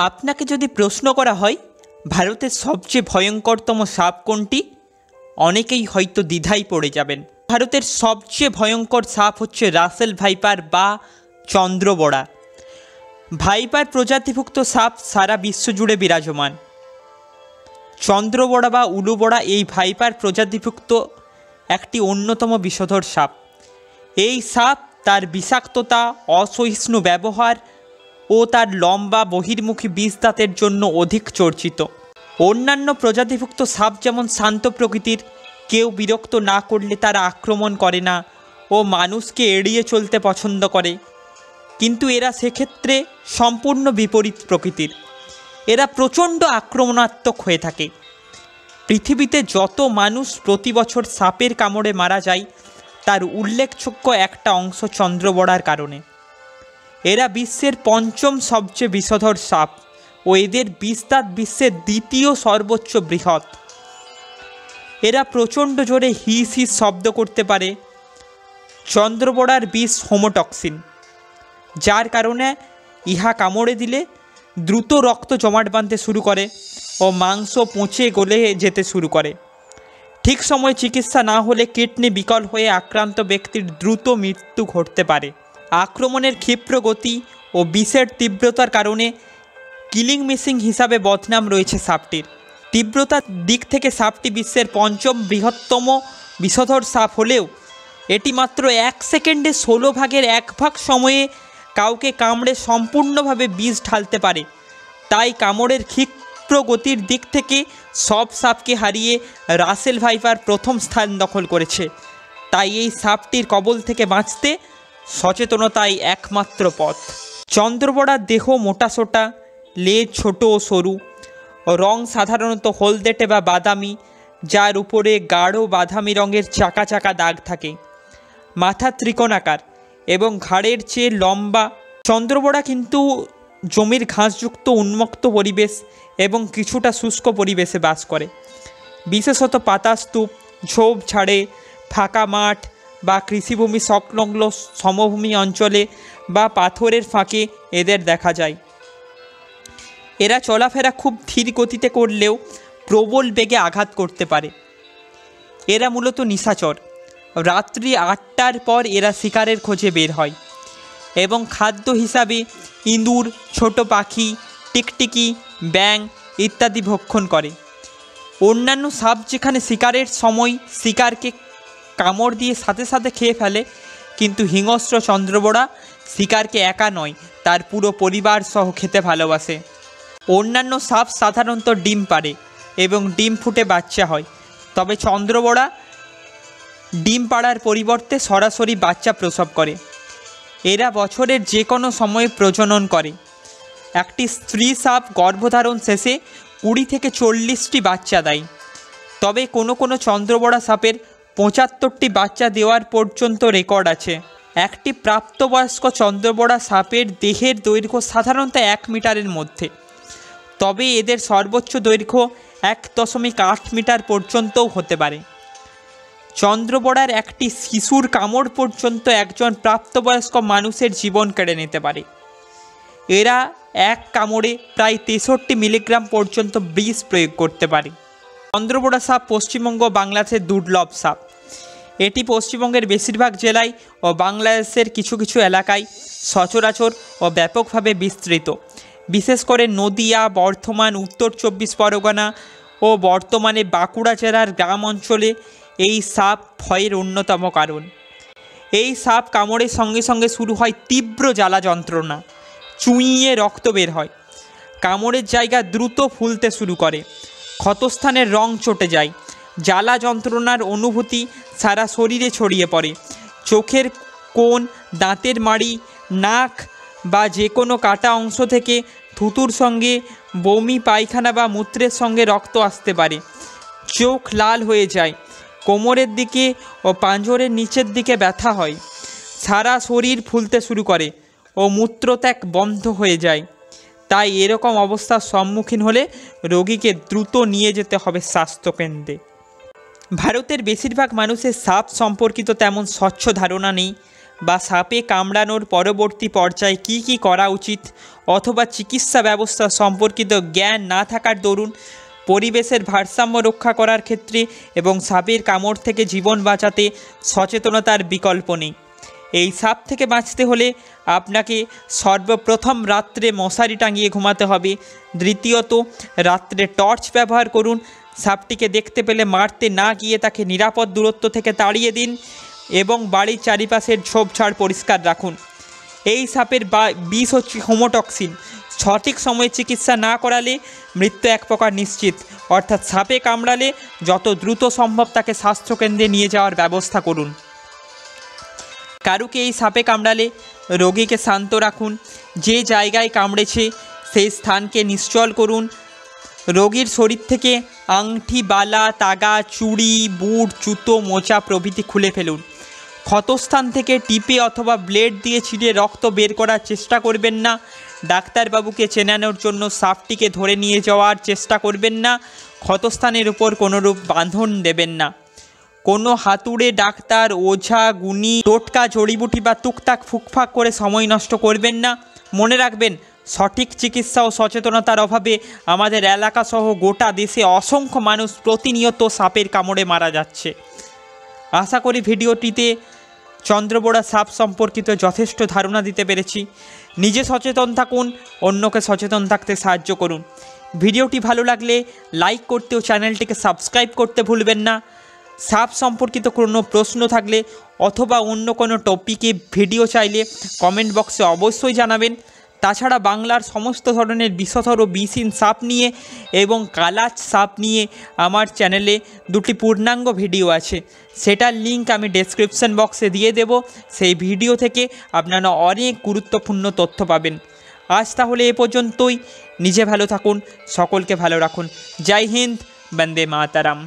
আপনাকে যদি প্রশ্ন করা হয় ভারতের সবচেয়ে ভয়ঙ্করতম সাপ কোনটি, অনেকেই হয়তো দ্বিধায় পড়ে যাবেন। ভারতের সবচেয়ে ভয়ঙ্কর সাপ হচ্ছে রাসেল ভাইপার বা চন্দ্রবড়া। ভাইপার প্রজাতিভুক্ত সাপ সারা বিশ্ব জুড়ে বিরাজমান। চন্দ্রবড়া বা উলুবড়া এই ভাইপার প্রজাতিভুক্ত একটি অন্যতম বিষধর সাপ। এই সাপ তার বিষাক্ততা, অসহিষ্ণু ব্যবহার ও তার লম্বা বহির্মুখী বিষ দাঁতের জন্য অধিক চর্চিত। অন্যান্য প্রজাতিভুক্ত সাপ যেমন শান্ত প্রকৃতির, কেউ বিরক্ত না করলে তারা আক্রমণ করে না ও মানুষকে এড়িয়ে চলতে পছন্দ করে, কিন্তু এরা সেক্ষেত্রে সম্পূর্ণ বিপরীত প্রকৃতির। এরা প্রচণ্ড আক্রমণাত্মক হয়ে থাকে। পৃথিবীতে যত মানুষ প্রতি বছর সাপের কামড়ে মারা যায় তার উল্লেখযোগ্য একটা অংশ চন্দ্রবড়ার কারণে। এরা বিশ্বের পঞ্চম সবচেয়ে বিষধর সাপ ও এদের বিস্তার বিশ্বের দ্বিতীয় সর্বোচ্চ বৃহৎ। এরা প্রচণ্ড জোরে হিস হিস শব্দ করতে পারে। চন্দ্রবড়ার বিষ হোমোটক্সিন, যার কারণে ইহা কামড়ে দিলে দ্রুত রক্ত জমাট বাঁধতে শুরু করে ও মাংস পচে গলে যেতে শুরু করে। ঠিক সময়ে চিকিৎসা না হলে কিডনি বিকল হয়ে আক্রান্ত ব্যক্তির দ্রুত মৃত্যু ঘটতে পারে। আক্রমণের ক্ষিপ্র গতি ও বিষের তীব্রতার কারণে কিলিং মেশিন হিসাবে বদনাম রয়েছে সাপটির। তীব্রতার দিক থেকে সাপটি বিশ্বের পঞ্চম বৃহত্তম বিষধর সাপ হলেও এটি মাত্র 1 সেকেন্ডে 16 ভাগের 1 ভাগ সময়ে কাউকে কামড়ে সম্পূর্ণভাবে বিষ ঢালতে পারে। তাই কামড়ের ক্ষিপ্র গতির দিক থেকে সব সাপকে হারিয়ে রাসেল ভাইপার প্রথম স্থান দখল করেছে। তাই এই সাপটির কবল থেকে বাঁচতে সচেতনতাই একমাত্র পথ। চন্দ্রবড়ার দেহ মোটাসোটা, লেজ ছোট ও সরু, রং সাধারণত হলদেটে বা বাদামি, যার উপরে গাঢ় বাদামি রঙের চাকা চাকা দাগ থাকে। মাথা ত্রিকোণাকার এবং ঘাড়ের চেয়ে লম্বা। চন্দ্রবড়া কিন্তু জমির ঘাসযুক্ত উন্মুক্ত পরিবেশ এবং কিছুটা শুষ্ক পরিবেশে বাস করে। বিশেষত পাতাস্তূপ, ঝোপঝাড়ে, ফাঁকা মাঠ বা কৃষিভূমি সংলগ্ন সমভূমি অঞ্চলে বা পাথরের ফাঁকে এদের দেখা যায়। এরা চলাফেরা খুব ধীর গতিতে করলেও প্রবল বেগে আঘাত করতে পারে। এরা মূলত নিশাচর। রাত্রি 8টার পর এরা শিকারের খোঁজে বের হয় এবং খাদ্য হিসাবে ইঁদুর, ছোট পাখি, টিকটিকি, ব্যাঙ ইত্যাদি ভক্ষণ করে। অন্যান্য সাপ যেখানে শিকারের সময় শিকারকে কামড় দিয়ে সাথে সাথে খেয়ে ফেলে, কিন্তু হিংস্র চন্দ্রবড়া শিকারকে একা নয়, তার পুরো পরিবার সহ খেতে ভালোবাসে। অন্যান্য সাপ সাধারণত ডিম পাড়ে এবং ডিম ফুটে বাচ্চা হয়, তবে চন্দ্রবড়া ডিম পাড়ার পরিবর্তে সরাসরি বাচ্চা প্রসব করে। এরা বছরের যে কোনো সময়ে প্রজনন করে। একটি স্ত্রী সাপ গর্ভধারণ শেষে 20 থেকে 40টি বাচ্চা দেয়, তবে কোনো কোনো চন্দ্রবড়া সাপের 75টি বাচ্চা দেওয়ার পর্যন্ত রেকর্ড আছে। একটি প্রাপ্তবয়স্ক চন্দ্রবড়া সাপের দেহের দৈর্ঘ্য সাধারণত 1 মিটারের মধ্যে, তবে এদের সর্বোচ্চ দৈর্ঘ্য 1.8 মিটার পর্যন্তও হতে পারে। চন্দ্রবড়ার একটি শিশুর কামড় পর্যন্ত একজন প্রাপ্তবয়স্ক মানুষের জীবন কেড়ে নিতে পারে। এরা এক কামড়ে প্রায় 63 মিলিগ্রাম পর্যন্ত বিষ প্রয়োগ করতে পারে। চন্দ্রবড়া সাপ পশ্চিমবঙ্গ ও বাংলাদেশের দুর্লভ সাপ। এটি পশ্চিমবঙ্গের বেশিরভাগ জেলায় ও বাংলাদেশের কিছু কিছু এলাকায় সচরাচর ও ব্যাপকভাবে বিস্তৃত। বিশেষ করে নদিয়া, বর্ধমান, উত্তর 24 পরগনা ও বর্তমানে বাঁকুড়া জেলার গ্রাম অঞ্চলে এই সাপ ভয়ের অন্যতম কারণ। এই সাপ কামড়ের সঙ্গে সঙ্গে শুরু হয় তীব্র জ্বালা যন্ত্রণা, চুইয়ে রক্ত বের হয়, কামড়ের জায়গা দ্রুত ফুলতে শুরু করে, ক্ষতস্থানের রং চটে যায়, জ্বালা যন্ত্রণার অনুভূতি সারা শরীরে ছড়িয়ে পড়ে। চোখের কোণ, দাঁতের মাড়ি, নাক বা যে কোনো কাটা অংশ থেকে থুতুর সঙ্গে বমি, পায়খানা বা মূত্রের সঙ্গে রক্ত আসতে পারে। চোখ লাল হয়ে যায়, কোমরের দিকে ও পাঁজরের নিচের দিকে ব্যথা হয়, সারা শরীর ফুলতে শুরু করে ও মূত্রত্যাগ বন্ধ হয়ে যায়। তাই এরকম অবস্থার সম্মুখীন হলে রোগীকে দ্রুত নিয়ে যেতে হবে স্বাস্থ্যকেন্দ্রে। ভারতের বেশিরভাগ মানুষের সাপ সম্পর্কিত তেমন স্বচ্ছ ধারণা নেই বা সাপে কামড়ানোর পরবর্তী পর্যায়ে কি করা উচিত, অথবা চিকিৎসা ব্যবস্থা সম্পর্কিত জ্ঞান না থাকার দরুন পরিবেশের ভারসাম্য রক্ষা করার ক্ষেত্রে এবং সাপের কামড় থেকে জীবন বাঁচাতে সচেতনতার বিকল্প নেই। এই সাপ থেকে বাঁচতে হলে আপনাকে সর্বপ্রথম রাত্রে মশারি টাঙিয়ে ঘুমাতে হবে। দ্বিতীয়ত, রাত্রে টর্চ ব্যবহার করুন। সাপটিকে দেখতে পেলে মারতে না গিয়ে তাকে নিরাপদ দূরত্ব থেকে তাড়িয়ে দিন এবং বাড়ির চারিপাশের ঝোপঝাড় পরিষ্কার রাখুন। এই সাপের বিষ হচ্ছে হোমোটক্সিন। সঠিক সময়ে চিকিৎসা না করালে মৃত্যু এক প্রকার নিশ্চিত। অর্থাৎ সাপে কামড়ালে যত দ্রুত সম্ভব তাকে স্বাস্থ্যকেন্দ্রে নিয়ে যাওয়ার ব্যবস্থা করুন। কারুকে এই সাপে কামড়ালে রোগীকে শান্ত রাখুন। যে জায়গায় কামড়েছে সেই স্থানকে নিশ্চল করুন। রোগীর শরীর থেকে আংটি, বালা, তাগা, চুড়ি, বুট, জুতো, মোজা প্রভৃতি খুলে ফেলুন। ক্ষতস্থান থেকে টিপে অথবা ব্লেড দিয়ে ছিঁড়ে রক্ত বের করার চেষ্টা করবেন না। ডাক্তারবাবুকে চেনানোর জন্য সাপটিকে ধরে নিয়ে যাওয়ার চেষ্টা করবেন না। ক্ষতস্থানের উপর কোনোরূপ বাঁধন দেবেন না। কোনো হাতুড়ে ডাক্তার, ওঝা, গুণী, টোটকা, জড়িবুটি বা টুকটাক ফুকফাক করে সময় নষ্ট করবেন না। মনে রাখবেন, সঠিক চিকিৎসা ও সচেতনতার অভাবে আমাদের এলাকাসহ গোটা দেশে অসংখ্য মানুষ প্রতিনিয়ত সাপের কামড়ে মারা যাচ্ছে। আশা করি ভিডিওটিতে চন্দ্রবোড়া সাপ সম্পর্কিত যথেষ্ট ধারণা দিতে পেরেছি। নিজে সচেতন থাকুন, অন্যকে সচেতন থাকতে সাহায্য করুন। ভিডিওটি ভালো লাগলে লাইক করতে ও চ্যানেলটিকে সাবস্ক্রাইব করতে ভুলবেন না। সাপ সম্পর্কিত কোনো প্রশ্ন থাকলে অথবা অন্য কোনো টপিকে ভিডিও চাইলে কমেন্ট বক্সে অবশ্যই জানাবেন। তাছাড়া বাংলার সমস্ত ধরনের বিষধর ও বিষহীন সাপ নিয়ে এবং কালাচ সাপ নিয়ে আমার চ্যানেলে দুটি পূর্ণাঙ্গ ভিডিও আছে, সেটার লিঙ্ক আমি ডেসক্রিপশন বক্সে দিয়ে দেব। সেই ভিডিও থেকে আপনারা অনেক গুরুত্বপূর্ণ তথ্য পাবেন। আজ তাহলে এ পর্যন্তই। নিজে ভালো থাকুন, সকলকে ভালো রাখুন। জয় হিন্দ, বন্দে মাতারাম।